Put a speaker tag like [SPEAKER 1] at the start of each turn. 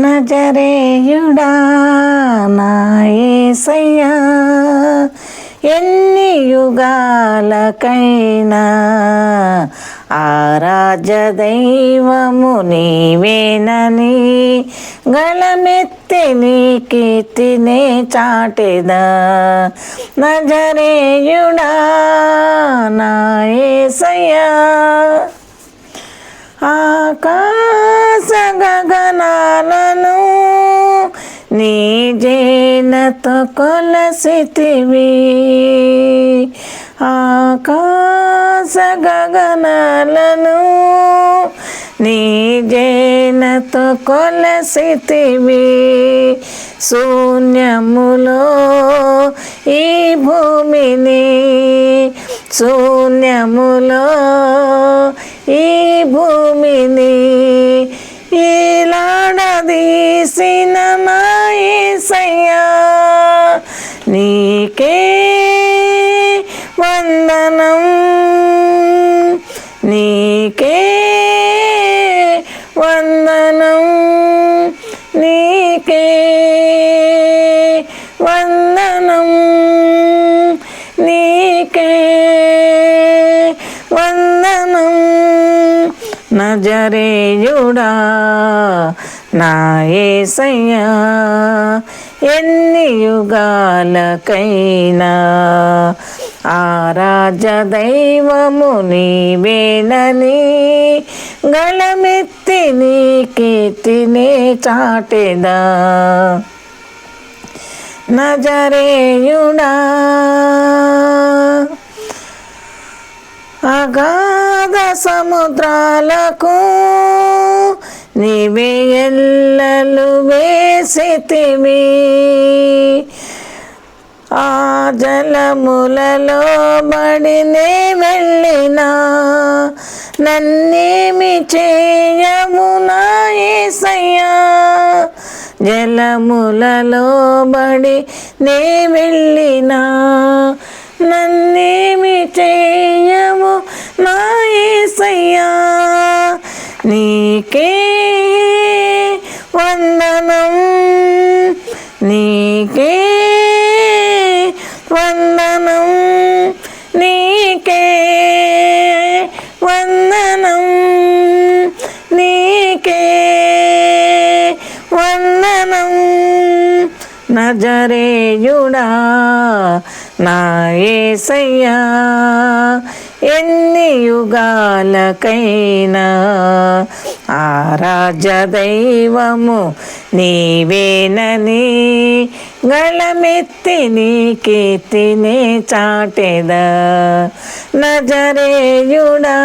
[SPEAKER 1] నజరేయుడా నా యేసయ్యా, ఎన్ని యుగాలకైనా ఆరాధ్య దైవము నీవేనని గళమెత్తి నీ కీర్తినే చాటెదా. నజరేయుడా నా యేసయ్యా, ఆకాశ గగనాలను నీ జేనతో కొలసితివి, ఆకాశ గగనాలను నీ జేనతో కొలసితివి. శూన్యములో ఈ భూమిని, శూన్యములో ఈ భూమిని ఈలాడదీసిన నా యేసయ్యా, నీకే వందనం, నీకే వందనం, నీకే వందనం, నీకే వందనం. నజరేయుడా నా యేసయ్యా, ఎన్ని యుగాలకైనా ఆరాధ్య దైవము నీవేనని గళమెత్తి నీ కీర్తినే చాటెదా. నజరేయుడా అగాధ సముద్రాలకు నీవే ఎల్లలు వేసితివి, ఆ జలములలో బడినే వెళ్ళినా నన్నేమి చేయము నా యేసయ్యా. జలములలో బడి నే వెళ్ళినా నన్నేమి చేయము నా యేసయ్యా, నీకే వందనం, నీకే వందనం, నీకే వందనం, నీకే వందనం. నజరేయుడా నా యేసయ్యా, ఎన్ని యుగాలకైనా ఆరాధ్య దైవము నీవేనని గళమెత్తి నీ కీర్తినే చాటెదా. నజరేయుడా.